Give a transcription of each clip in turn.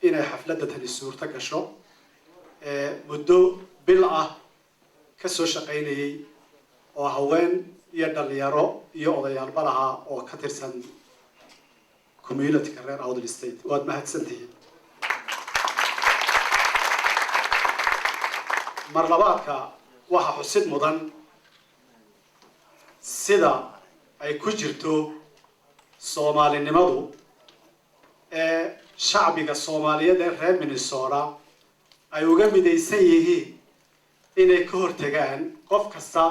inay xafladda tani suurto gasho muddo bil ah ka soo shaqaynayay oo haween iyo dhalinyaro iyo odayaalba lahaa oo ka tirsan community-ka reer Awdal State waad mahadsantihiin mar labaadka waxa xusid mudan sida ay ku jirto Soomaalinimadu shacbiga Soomaaliyeed ee reer Minnesota ay uga midaysan yihiin inay ka hortagaan qof kasta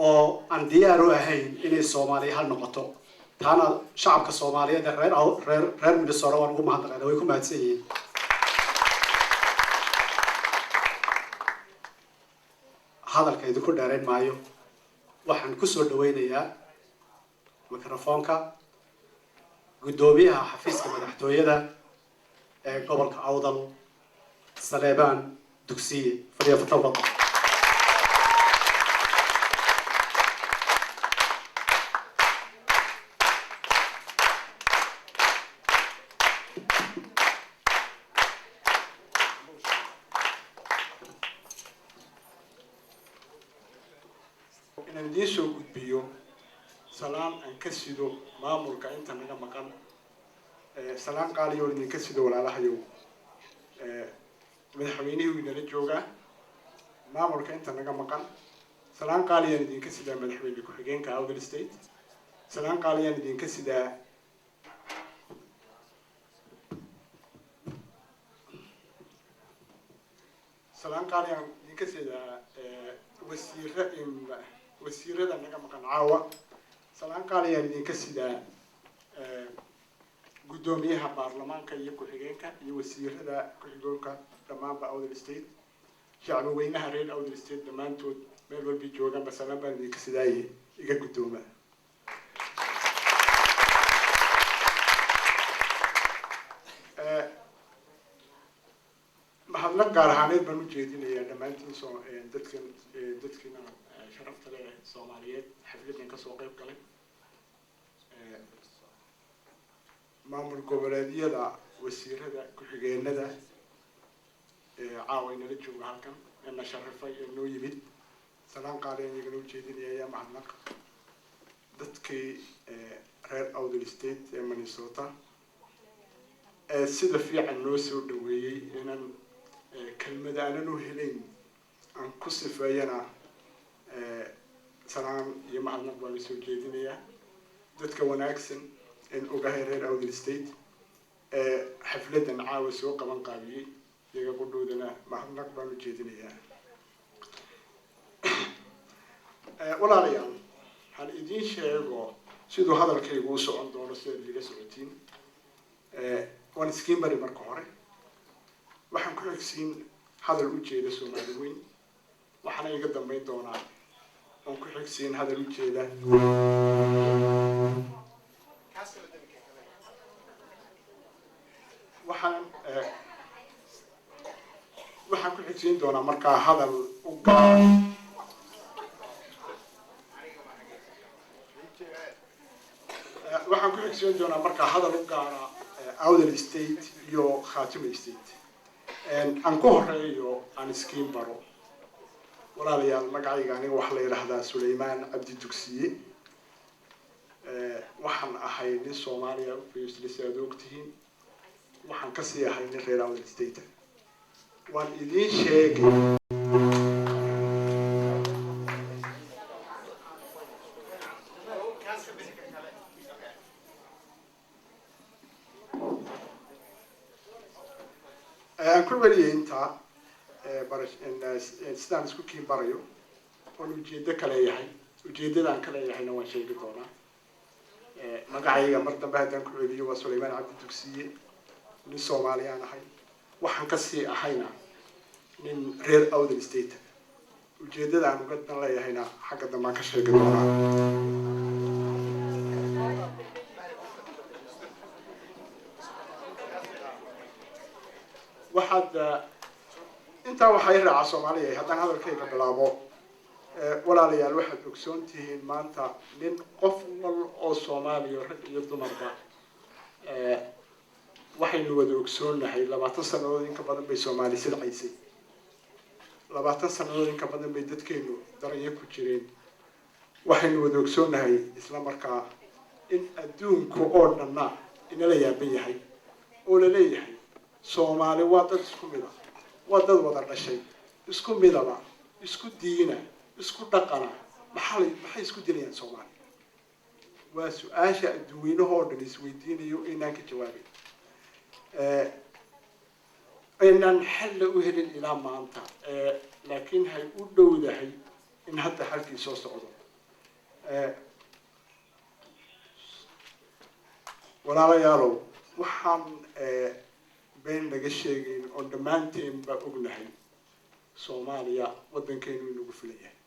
oo aan diyaar u ahayn inay Soomaali hal noqoto taana shacabka Soomaaliyeed ee reer Minnesota waan ugu mahadnaqaynaa way ku mahadsan yihiin hadalka idinku dheerayn maayo waxaan ku soo dhaweynayaa mikrofoonka gudoomiyaha xafiiska madaxtooyada ee gobolka Awdal Saleebaan Dugsiye falyatafadal inaan idiin soo gudbiyo salaan aan ka sido maamulka inta naga maqan salaan qaali oo idinka sido walaalahayow madaxweynihii inala joogaa maamulka inta naga maqan salaan qaali aan idinka sidaa madaxweyne ku-xigeenka Awdal State salaan qaali aan idinka sidaa wasiirada naga maqan caawa salaan qaali aan idinka sidaa gudoomiyaha baarlamaanka iyo ku-xigeenka iyo wasiirada ku-xigeenka dhammaanba Awdal State shacbi weynaha reer Awdal State dhammaantood meel walba joogaan salaan baan idinka sidaa iga gudooma mahadnaq gaar ahaaneed baan u jeedinayaa dhammaantiin dadkiina sharafta leh Soomaaliyeed xafladan ka soo qayb galay maamul goboleedyada wasiirada ku-xigeenada caawa inala jooga halkan na sharafay noo yimid salaan qaali aan igala jeedinayaa mahadnaq dadkii reer Awdal State ee Minnesota sida fiican noo soo dhaweeyay inaan kelmad aanan u helayn aan ku sifeeyana salaan iyo mahadnaq baan soo jeedinayaa dadka wanaagsan in ogahay reer Awdal State xafladan caawa soo qaban qaabiyay iyaga qudhoodana mahadnaq baan u jeedinayaa walaalayaal hal idiin sheego sidoo hadalkaygu u socon doono sida liga socotiin waan iskiin bari marka hore waxaan ku xigsiin hadal u jeeda Soomaali weyn waxaana iga dambeyn doonaa aan ku xigsiin hadal u jeeda waxaan ku xigsiin doonaa markaa hadal u gaar waxaan ku xigsiin doonaa markaa hadal u gaara Awdal State iyo Khaatime State aan ku horeeyo aan iskiin baro walaalayaal magacayga aniga waxa la yiraahdaa Suleymaan Cabdi Dugsiye waxaan ahay nin Soomaaliya u fiirsay ogtihiin waxaan ka sii ahay nin reer Awdal State waan idiin sheegay ku waliye inta sidaan isku kiin barayo oo ujeedo kale yahay ujeedadaan kale yahayna waan sheegi doonaa magacayga mar dambe haddaan ku celiyo waa Suleymaan Cabdi Dugsiye nin Soomaaliyaan ahay waxaan ka sii ahayna nin reer Awdal State ujeedadaan uga dan leeyahayna xagga dambe ka sheegi doonaa waxaad intaa waxay raaca Soomaaliya haddaan hadalkayga bilaabo walaalayaal waxaad ogsoon tihiin maanta nin qof wal oo Soomaaliya rag iyo dumarba waxaynu wada ogsoonahay 20 sanadood in ka badan bay Soomaali silcaysay 20 sanadood in ka badan bay dadkeenu daraya ku jireen waxaynu wada ogsoonahay isla markaa in adduunku oo dhanna inala yaaban yahay oo la leeyahay Soomaali waa dad isku mid ah waa dad wada dhashay isku midaba isku diina isku dhaqana maxay isku dilayaan Soomaali waa su'aasha adduunyahoo dhan isweydiinayo inaan ka jawaabin inaan xal u helin ilaa maanta laakiin hay u dhowdahay in hadda halkii soo socdo walaalayaalow waxaan been laga sheegayn oo dhammaanteen baa ognahay Soomaaliya waddankeenu inuu filan yahay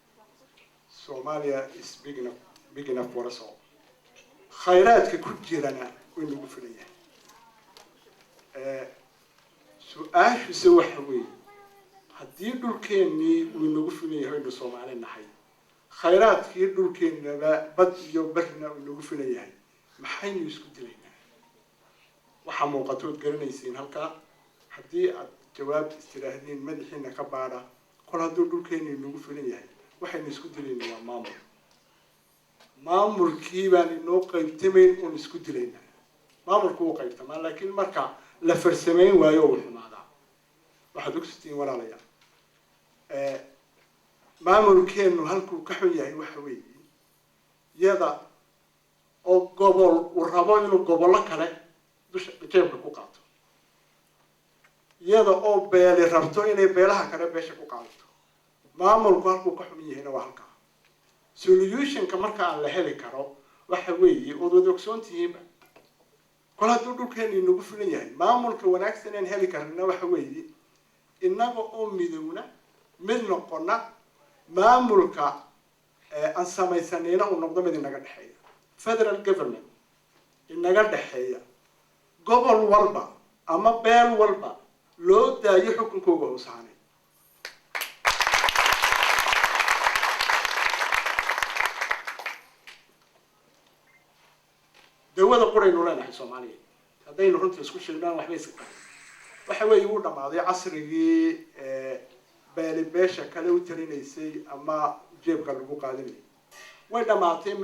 Soomaaliya is big enough for us all khayraadka ku jirana inuu filan yahay su-aashiisa waxa weeye haddii dhulkeennii uu inagu filan yahay inuu Soomaali nahay khayraadkii dhulkeennaba bad iyo barna uu inagu filan yahay maxaynu isku dilaynaa waxa muuqatood garanaysiin halkaa haddii aad jawaab istiraahdeen madaxiina ka baadha kol hadduu dhulkeennii inagu filan yahay waxaynu isku dilaynaa waa maamulkii baan inoo qaybtamayn oon isku dilaynaa maamulku wuu qaybtamaa laakiin marka la farsamayn waayo uu xumaadaa waxaad ogsitiin walaalayaal maamulkeenu halkuu ka xun yahay waxa weeye iyada oo gobol uu rabo inuu gobollo kale dusha jeebka ku qaato iyada oo beeli rabto inay beelaha kale beesha ku qaadato maamulku halkuu ka xun yahayna waa halkaa solutionka marka aan la heli karo waxa weeye ood wada ogsoontihiinba kol hadduu dhulkeenu inagu filan yahay maamulka wanaagsan aan heli karna waxa weeye innaga oo midowna mid noqona maamulka aan samaysanayna uu noqdo mid inaga dhexeeya federal government inaga dhexeeya gobol walba ama beel walba loo daayo xukunkooga oo saanay dawada qoraynu leenahay Soomaaliya haddaynu runtii isku sheegnaan waxba iska waxa weeye uu dhamaaday casrigii beeli beesha kale u tarinaysay ama jeebka lagu qaadanayay way dhamaatay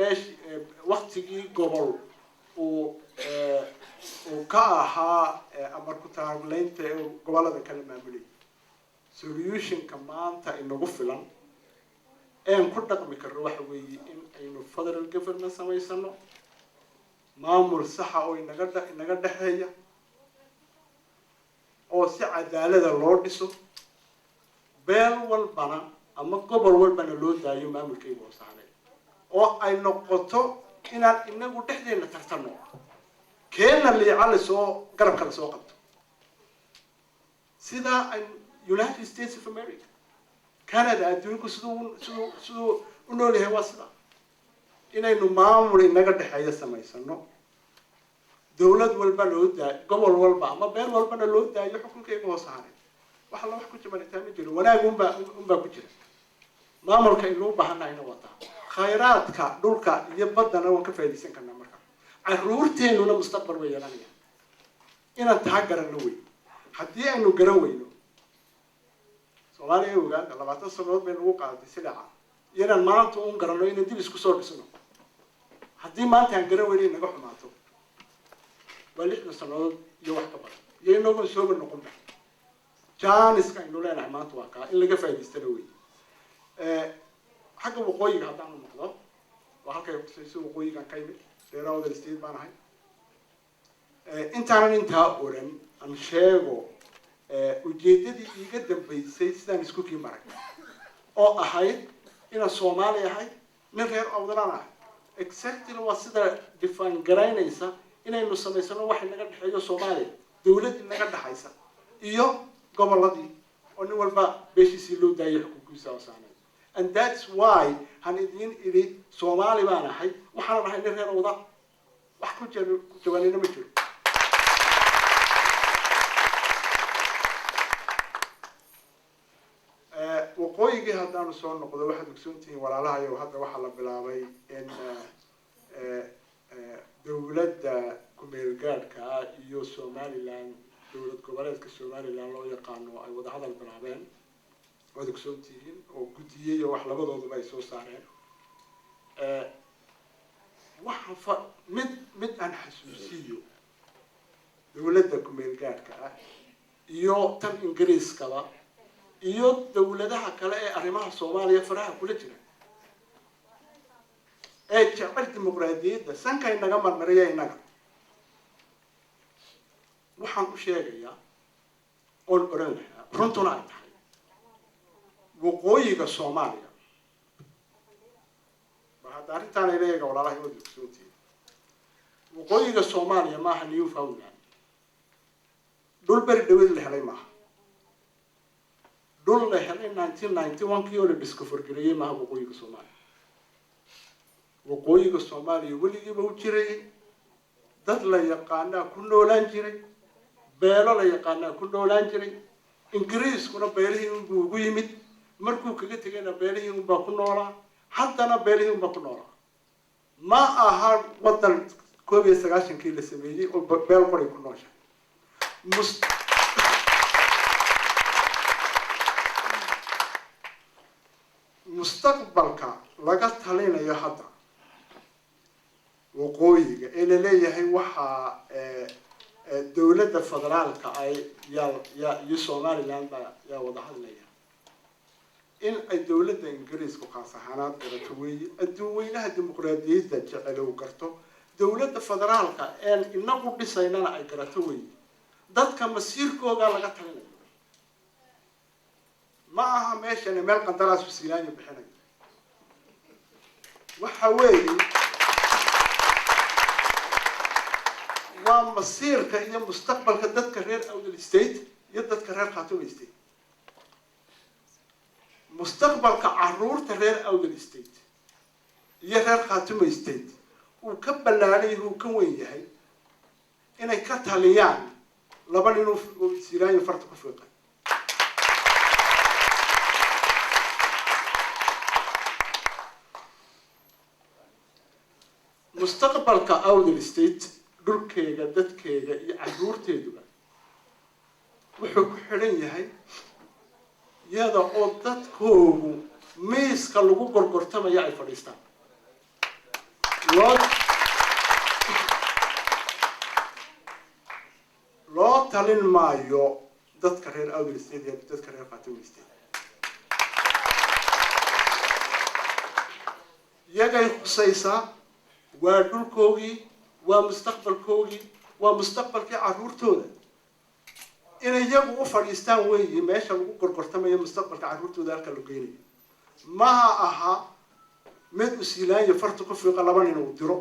waqtigii gobol uu ka ahaa ama ku taagleynta gobolada kala maamulay solutionka maanta inagu filan een ku dhaqmi karno waxa weeye in aynu federal government samaysano maamul sax ah oo inaga dhaxeeya oo si cadaalad ah loo dhiso beel walbana ama gobol walbana loo daayo maamulkeeda oo saxay oo ay noqoto inaan inagu dhexdeena tartano keena liical soo garabka soo qabto sida United States of America Canada adduunku sidoo u nool yahay waa sida inaynu maamul inaga dhaxeeya samaysano dawlad walba loo daayo gobol walba ama beel walbana loo daayo xukunkeega oo saxay waxa la wax ku jabanitaa ma jiro wanaag unba ku jira maamulka inuu baahanayna wada khayraadka dhulka iyo badana waan ka faa'iideysan karnaa marka caruurteennuna mustaqbal way yeelanayaan inaan taa garanno wey haddii aynu garan weyno Soomaaliya ogaada 20 sanadood bay nagu qaadatay silaca inaan maanta uun garanno inaan dib isku soo dhisno haddii maanta aan garan weyno naga xumaato waa 6 sanadood iyo wax ka badan iyo inoo soo noqon jaanis aynu leenahay maanta waa ka in laga faa'iideystana wey xagga waqooyiga haddaan noqdo waa halkay kusayso waqooyiga ka yimid deerawda isteed baan ahay intaan intaa oran aan sheego ujeedadii iga dambeysay sidaan isku kiimaray oo ahayd inaan Soomaali ahay nin reer awdaran ah exactly waa sida define garaynaysa inaynu samaysano wax inaga dhaxeeyo Soomaaliya dawlad inaga dhaxaysa iyo goboladii oo nin walba beeshiisii loo daayo xukunkiisa oo saanay and that's why han idin iri Soomaali baan ahay waxaan ahay nin reer awdar wax ku jawaanina ma jiro waqooyigii haddaanu soo noqdo waxaad ogsoontihiin walaalahayo hadda waxaa la bilaabay in dawladda ku meel gaadhka iyo Somaliland goboleedka Somaliland loo yaqaano ay wada hadal bilaabeen wada ku soo tihiin oo gudiyay iyo wax labadooduba ay soo saareen waxa mid aan xasuusiyo dawladda ku meel gaarka ah iyo tan Ingiriiskaba iyo dawladaha kale ee arrimaha Soomaaliya faraha kula jira jecel dimuqraadiyadda sankay naga marmariyay inaga waxaan u sheegayaa oo oran lahaa runtuna ay tahay waqooyiga Soomaaliya bahada arintan ay leeyahay walaalahay wada ku soo tiir waqooyiga Soomaaliya ma aha Newfoundland dul bari dawlad la helay maaha dul la helay 1991 kii oo la discover gareeyay maaha waqooyiga Soomaaliya waqooyiga Soomaaliya weligiiba u jiray dad la yaqaana ku noolaan jiray beelo la yaqaana ku noolaan jiray Ingiriiskuna beelihii uu ugu yimid markuu kaga tagayna beelihii uu baa ku noolaa haddana beelihii uu baa ku noolaa ma aha wadan 19 kii la sameeyay oo beel qoray ku noosha mustaqbalka laga talinayo hadda waqooyiga ee la leeyahay waxa dawladda federaalka ay ya Somaliland ya wada hadlaya in ay dawladda Ingiriiska qaas ahaan qarato weeye adduunweynaha dimuqraadiyadda jecel oo garto dawladda federaalka ee inagu dhisaynana ay qarato weeye dadka masiirkooda laga talinayo ma aha meeshan meel qandaraas wasiilaanyo bixinay waxa weeye waa masiirka iyo mustaqbalka dadka reer Awdal State iyo dadka reer Khartoum State mustaqbalka caruurta reer Awdal State iyo reer Khartoum State uu ka balaaray uu ka weyn yahay inay ka taliyaan laba nin oo wasiilaanyo farta ku fiiqay mustaqbalka Awdal State dhulkeega dadkeega iyo caruurteeduba wuxuu ku xiran yahay iyada oo dadkoogu miiska lagu gorgortamaya ay fadhiistaan loo talin maayo dadka reer Awdal State iyo dadka reer Khartoum State yagay khusaysaa waa dhulkoogii waa mustaqbalkoogii waa mustaqbalkii caruurtooda in iyagu u fadhiistaan weeye meesha lagu gorgortamayo mustaqbalka caruurtooda halka la geynayo ma aha mid wasiilaanyo farta ku fiiqa laba nin uu diro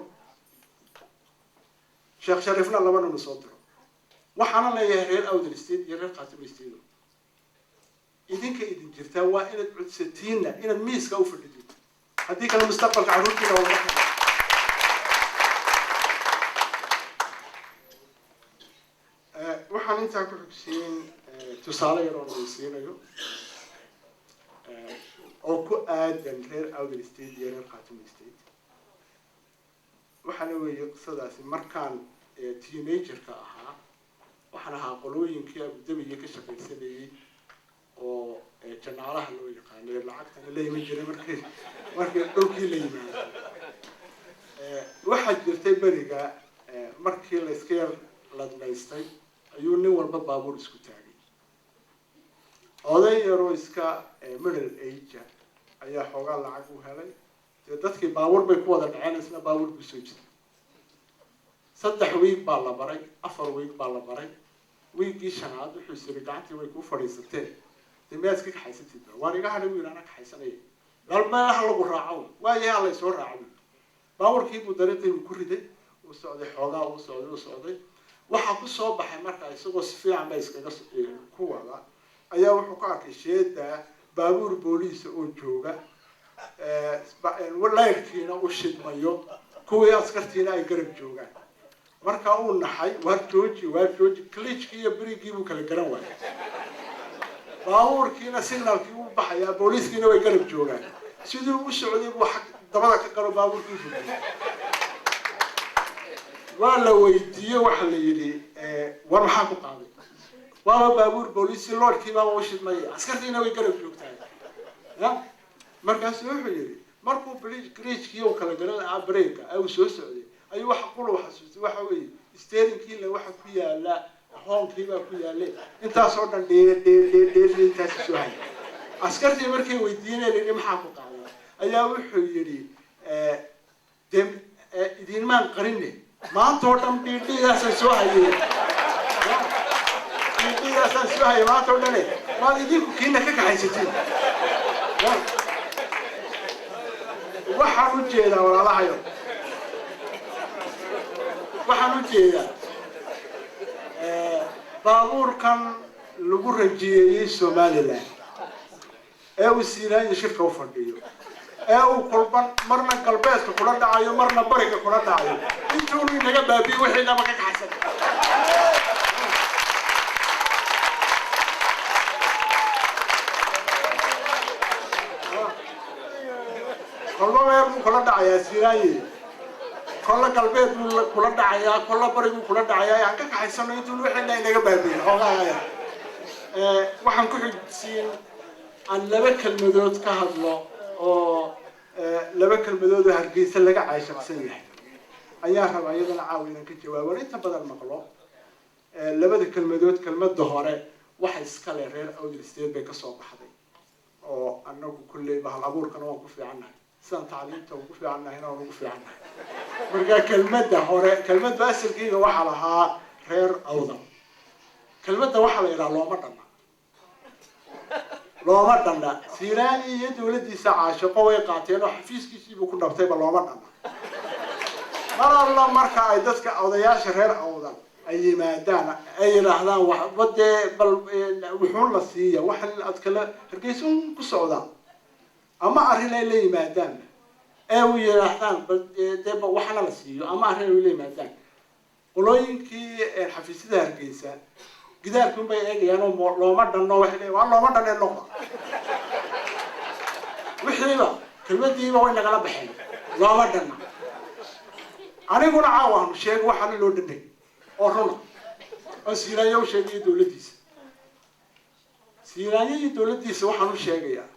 Sheekh Sharifna laba nin soo diro waxaana leeyahay reer Awdal State iyo reer Khartoum State idinka idin jirtaa waa inaad codsatiin inaad miiska u fadhido haddii kale mustaqbalka caruurtooda waa waxaan intaa ku xigsiin tusaale yar oo aan siinayo oo ku aadan reer Awdal State iyo reer Khartoum State waxaana weeye qisadaasi markaan teenager-ka ahaa waxaan ahaa qolooyinkii Abu Dhabi ka shaqaysanayay oo janaalaha loo yaqaano lacagta la yimin jiray markii dhulkii la yimaado waxa jirtay bariga markii la iska yar ladnaystay ayuu nin walba baabuur isku taagay oday yaroo iska middle age ayaa xoogaa lacag u helay dadkii baabuur bay ku wada dhaceen isna baabuur ku soo jiray 3 week baa la baray 4 week baa la baray weekii shanaad wuxuu sii gacantii way ku fadhiisatay dimeeska ka xaysatay waan iga hadhay wiil anaka xaysanay galbeeyaha lagu raaco waayaha la soo raacay baabuurkii buu dareentay ku riday uu socday xoogaa uu socday waxa ku soo baxay marka isagoo si fiican bay iskaga ku wada ayaa wuxuu ka arkay sheeda baabuur booliis oo jooga walaaykiina u shidmayo kuwii askartiina ay garab joogaan marka uu naxay waa jooji klitchkii iyo brigii buu kala garan waayay baabuurkiina signalkii uu baxaya booliiskiina way garab joogaan sidii uu socday buu xaq dabada ka qaro baabuurkii fudud waa la weydiiyay waxa la yiri war maxaa ku qaaday waa baabuur booliis lordkii baa u shidmay askartiina way garab joogtaan ya markaas wuxuu yiri markuu bridge-kii uu kala galay break ay soo socday ayuu wax qulu xasuustay waxa weeye steering-kii la waxa ku yaala hoonkii baa ku yaalay intaas oo dhan dheer intaas soo hay askartii markay weydiinayeen maxaa ku qaaday ayaa wuxuu yiri idin maan qarinne maanta oo dhan dhiidhigaas soo hayeen dhiidhigaas soo hayeen maanta oo dhan ma idinku kiina ka kaxaysateen waxaan u jeedaa walaalahayo waxaan u jeedaa baabuurkan lagu rajiyay Soomaaliland ee uu siinayo shirka u fadhiyo ee uu kulban marna galbeedka kula dhacayo marna bariga kula dhacayo intuu inaga baabiyo wixii lama ka kaxsan kolba kula dhacaya siinayo kolla galbeed kula dhacaya kolla barigu kula dhacaya aan ka kaxaysano intuu wixii inaga baabiyo xogaaya waxaan ku xigsiin aan laba kelmadood ka hadlo oo laba kelmadood oo Hargeysa laga caashaqsan yahay ayaa rabaa iyadana caawinaan ka jawaabo inta badan maqlo labada kelmadood kelmadda hore waxa iska leh reer Awdal State bay ka soo baxday oo annagu kullee bahal abuurkana waan ku fiicanahay sidaan tacliinta ugu fiicanahay inaan ugu fiicanahay marka kelmadda hore kelmadda asalkiiga waxa lahaa reer Awdal kelmadda waxa la yiraahdaa looma dhanna Siiraani iyo dawladdiisa caashaqo way qaateen oo xafiiskiisii ku dhabtay ba looma dhanna maralla marka ay dadka odayaasha reer Awdal ay yimaadaan ay yiraahdaan wax wade bal wuxuu la siiya wax adkala Hargeysa ku socda ama arrin ay la yimaadaan ee uu yiraahdaan bal waxna la siiyo ama arrin ay la yimaadaan qolooyinkii xafiisyada Hargeysa gidaarkun bay eegayaan oo looma dhanno wax leeyahay looma dhanay noqdo wixiiba kelmadiiba way nagala baxeen looma dhanna aniguna caawaan sheeg waxa loo dhanay oo runa oo Siiraanyo sheegay dawladdiisa Siiraanyo iyo dawladdiisa waxaan u sheegayaa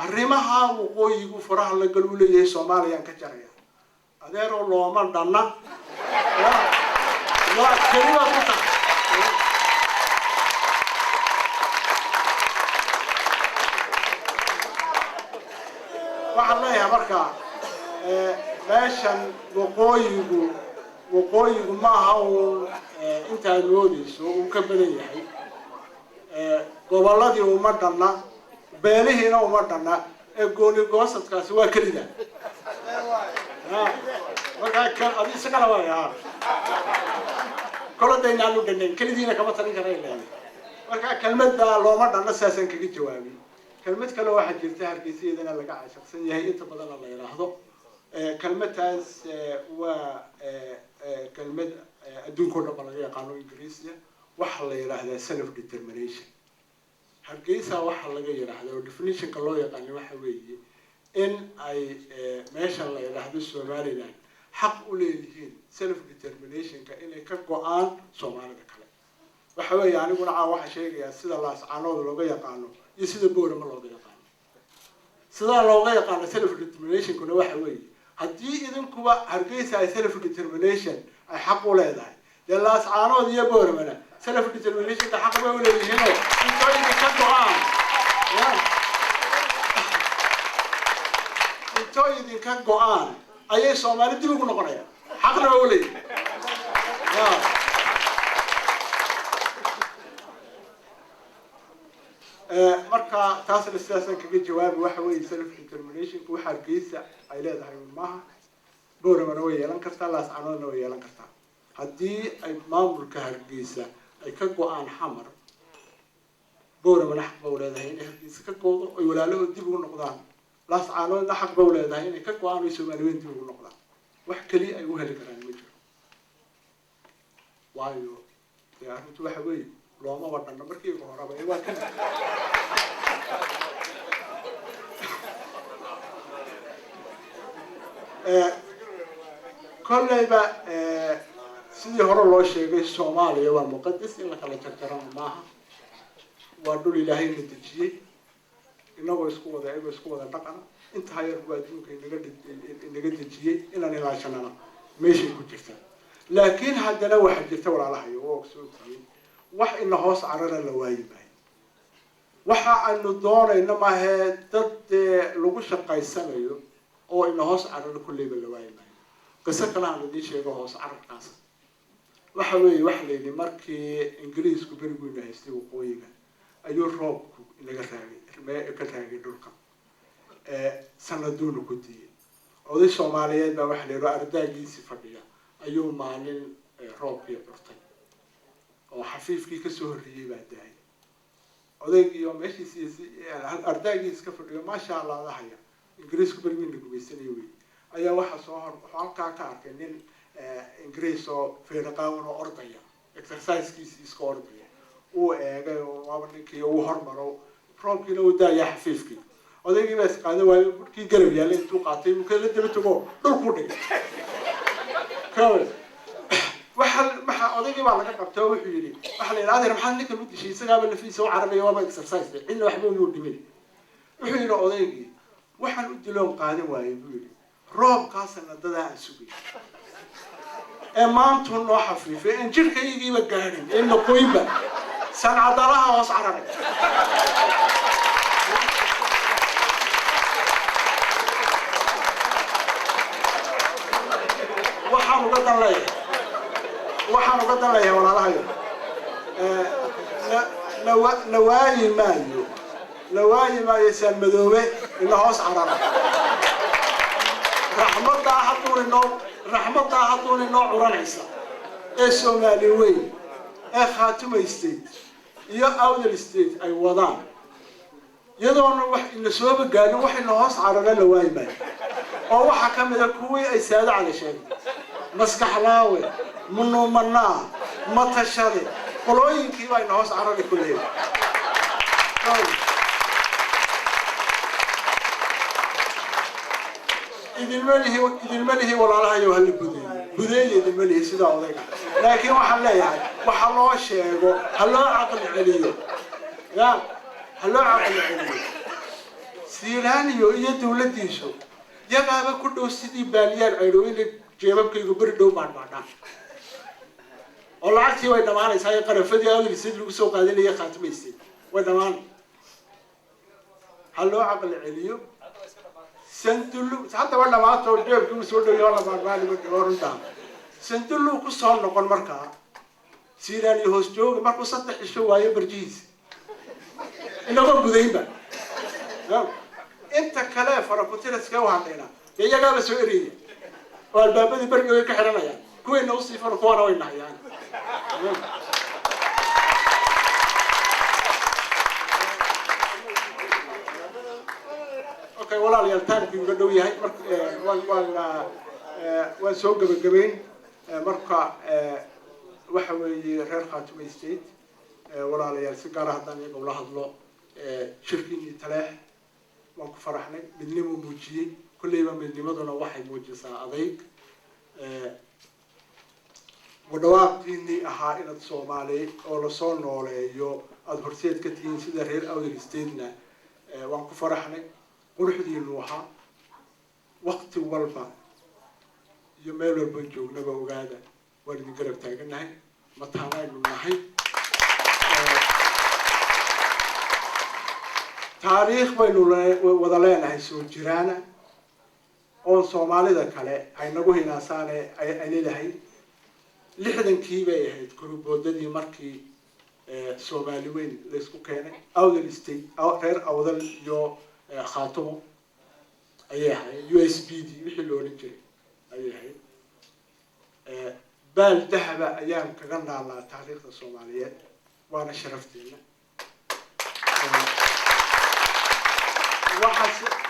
arrimaha waqooyigu faraha la gal u leeyahay Soomaaliya ka jaraya adeero looma dhanna waa kaliya ku tahay waxaan leeyahay marka meeshan waqooyigu ma aha intaad moodayso uu ka badan yahay gobolladii uma dhanna beelihiina uma dhanna gooni goosadkaasi waa kelida marka adi isagana waa yahaa koladaynaanu dhannayn kelidiina kama talin kara leeyahay marka kelmadda looma dhanna saasaan kaga jawaabin كلمة كلا واحد جرتها هرجيسية إذا أنا لقى شخصية هي أنت بدل الله يلاحظه كلمة كلمة دون كل بلغية قانون إنجليزية وحلا يلاحظها self determination هرجيسها وحلا يلاحظها والديفينيشن كله يعني وحوي إن أي ماشى الله يلاحظه السومالي حق أولين self determination كأنه كقوان سومالي كله وحوي يعني قلنا واحد شيء يا سيد الله سبحانه وتعالى قانون يصير بورا ما لو يقان سيدا لو يقان self determination كنا واحد وي هدي إذن كوا هرجيسها self determination أي حق ولا يدعي لله سبحانه وتعالى بورا منا self determination ده حق ما ولا يهنا إنتوا إذا كقوان إنتوا إذا كقوان أي سومالي تبي كنا قرية حق ما ولا marka taas la siyaasan kaga jawaab waxa weey self determination ku Hargeysa ay leedahay maaha boorama way yeelan kartaa laas canoona way yeelan kartaa hadii ay maamulka Hargeysa ay ka go'aan xamar boorama xaq baa leedahay in Hargeysa ka goodo ay walaalo dib ugu noqdaan laas canoona xaq baa leedahay in ka go'aan ay Soomaaliyeed dib ugu noqdaan wax kali ay u heli karaan ma jiro waayo arrintu waxa weey looma wadana markii ugu horaba ee waa kan كلنا sidii hore loo sheegay Soomaaliya waa muqadas in la kala jarjarana maaha waa dhul Ilaahay na dejiyay inagoo isku wada dhaqan inta hayar waa adduunka inaga dejiyay inaan ilaashanana meeshay ku jirta laakiin haddana waxa jirta walaalahayo oo soo taagay wax in hoos carara la waayay waxa aanu doonayna ma ahe dad lagu shaqaysanayo oo in hoos carara kulleeba la waayay qisa kale aan idin sheego hoos cararkaas waxa weeye wax leeyahay markii Ingiriisku barigoona haystay waqooyiga ayuu roobku inaga raagay ka raagay dhulka sanaduuna ku diiyay oday Soomaaliyeed baa wax leeyahay ardaygiisi fadhiya ayuu maalin roobkii dhurtay oo xafiifkii ka soo horreeyay baa daay odaygiyo meeshiisii ardaygiis ka fadhiyo ma sha Allah haya Ingiriisku barigoona gumaysanay way ayaa waxa soo halka ka arkay nin Ingiriis oo feerqaawan oo ordaya exercise-kiisa iska ordaya oo eegay oo waaba ninkii uu hormaro roobkiina uu daaya xafiifkii odaygii baa isqaaday waa burkii garab yaal intuu qaatay uu kala daba tago dhulku dhigay kaway waxa odaygii baa laga qabtay wuxuu yiri waxa la yiraahdaa maxaa ninka mid dishay isagaaba lafiisa oo carabiga waa exercise in waxba uu dhimin wuxuu yiri odaygii waxaan u diloon qaadan waayay buu yiri roobkaasna dadaa sugay maanta noo xafiifay in jirkaygiiba gaarin in qoyba sanadalaha hoos cararay waxaan uga dan leeyahay walaalahayo nawaayi maayo saan madoobe in hoos cararay رحمة هاتوني نوع رنعيسا الصومالي وين خاتم استيت يا أول استيت أي وضع يدون واحد النسواب قالوا واحد نهاص على الوايبة أو حكم الكوي أي سادة على شيء مسك حلاوي منو منا ما تشري قلوين كي واحد نهاص على الكلية إذا الملهي ولا لا يهل بدين إذا الملهي سدا وذاك لكن وحلا يعني وحلا شيء حلا عقل عليه يا حلا عقل عليه سيلانيو يد ولدي شو يا بابا كله سيدي باليار عيروين جيبك يقبر دو بعد والله عكسي وين معنا ساي قرفدي أو يصير له سوق هذا اللي يخاتم يصير وين معنا حلا عقل عليه سنتلو حتى ولا ما توديه كم سودو يلا بعد بكورنتا سنتلو كسر نقول مركا سيراني هوستو مركو سطح الشواية برجيز إنه هو بديبة أنت كلام فرقتنا سكوا عندنا يا جاب سويري والباب دي برجوا كحرنا يعني كوين نوصي فرقوانا وين يعني ولا ليالتان في قدوي هاي وان سوق بالجبين مركا وحوي غير خاتم استيت ولا ليال سكارة هذاني قبل هذلو شركين تلاح وانك فرحنا بنلمو موجي كل يوم بنلمدنا واحد موجي صادق ودواق فيني أحائل الصومالي أو لصون ولا يو أظهرتيت كتير سيدا غير أو الاستيدنا وانك فرحنا وروحدي النوحة وقت والبا يومين البنجو نبى وقاعدة ولدي قرب تاجناهي مطعمي من ناحي تاريخ بينو وضلنا هيسون جيرانا أو صومالي ذا كله هاي نقول هنا سانة أي لهي لحدن كيبه هاي تقولوا بوددي مركي صومالي وين لسكو كانه أو الاستي أو غير أو ذا جو خاتمه أيها USB دي بيحلو رجلي أيها بال ذهب أيام كجنا على تاريخ الصوماليات وأنا شرفتنا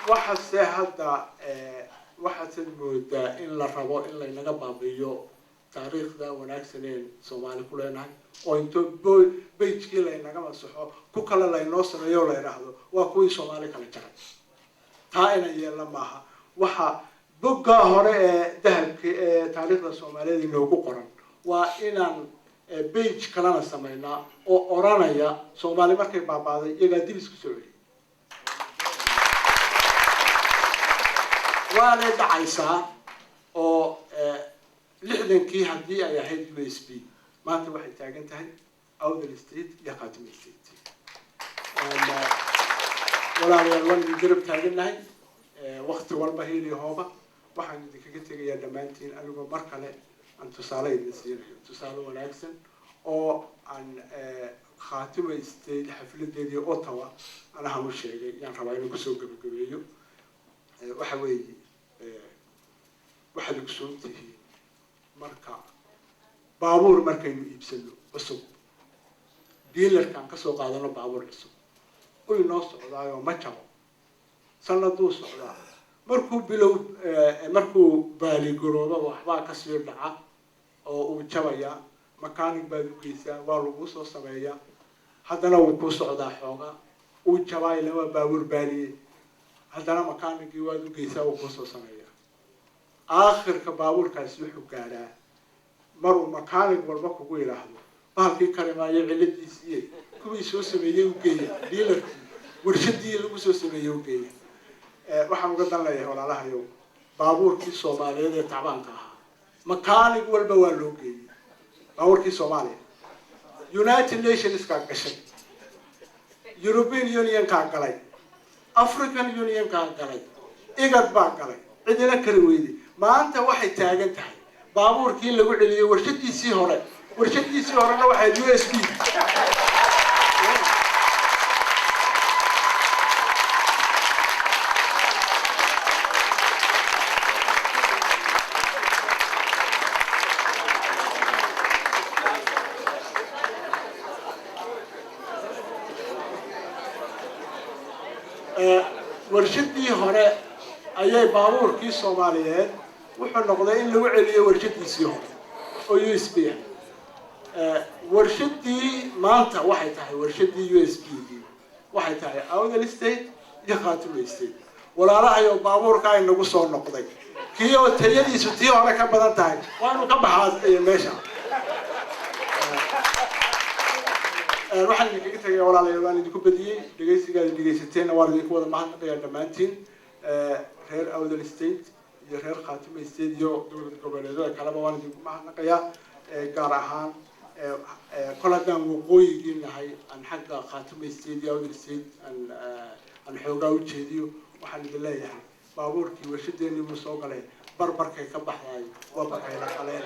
واحد هذا واحد المدة إلا ربوا إلا ينقبض بيو تاريخ ذا وناكسنين صومالي كلنا وانتو بيج كلا ينقبض صحوا كوكلا لا ينوصل يولا يراهدو وكوي صومالي كلا جرب تاينا يلا معها وح بقى هراء ذهب تاريخ الصومالي إنه كقرن وإن بيج كلنا سمينا أو أورانيا سومالي مركب بعض يقدر يسكسوري وأنا دعيسا أو لحدن كي هدي أي هيد يو اس بي ما أنت واحد تاجن تهي أو ذا الستيت يقاتم الستيت ولا يلا نجرب تاجن هاي وقت والله هي اللي هوبا waxaan idinkaga tegayaa dhammaantiin anigoo mar kale aan tusaale idin siinayo tusaale wanaagsan oo aan khaatimaystay xafladeedii Ottawa anaha u sheegay inaan rabaa inaan kusoo gabagabeeyo waxa weeye waxaad ku soo tihiin marka baabuur markaynu iibsano cusub dealerkan ka soo qaadano baabuur cusub oo inoo socdaayo ma jabo sanaduu socdaa markuu baali garoodo waxba ka sii dhaca oo uu jabaya mechanic baa u geeysaa waa lagu soo sameeyaa haddana uu ku socdaa xooga uu jabay laba baabuur baaliye haddana mechanic waa u geeysaa uu ku soo sameeyaa aakhirka baabuurkaasi wuxuu gaaraa maruu mechanic walba kugu yiraahdo baalkii karimaayo ciladiisii kuwii soo sameeyay u geeya dealerkii warshadii lagu soo sameeyay u geeya waxaan uga dan leeyahay walaalahayow baabuurkii Soomaaliyeed ee tabaanka ahaa mechanic walba waa loo geeyay baabuurkii Soomaaliya United Nations ka gashay European Union ka galay African Union ka galay IGAD baa galay cidina kala weeyday maanta waxay taagan tahay baabuurkii lagu celiyay warshadiisii horena waxay USB warshadii hore ayay baabuurkii Soomaaliyeed wuxuu noqday in lagu celiyo warshadiisii hore oo USB warshadii maanta waxay tahay warshadii USB waxay tahay Awdal State iyo Khartoum State walaalahayo baabuurka ay nagu soo noqday kiyo tayadiisu tii hore ka badan tahay waanu ka baxaa meesha waxaan idinkaga tagay walaalayaal waan idinku badiyay dhageysigaada dhageysateena waan idinku wada mahadnaqayaa dhammaantiin reer Awdal State iyo reer Khartoum State iyo dowlad goboleedyada kaleba waan idinku mahadnaqayaa gaar ahaan koladan waqooyiga nahay aan xagga Khartoum State iyo Awdal State aan xoogaa u jeediyo waxaan idin leeyahay baabuurkii warshadeenii uu soo galay barbarkay ka baxday waa bakay la qaleen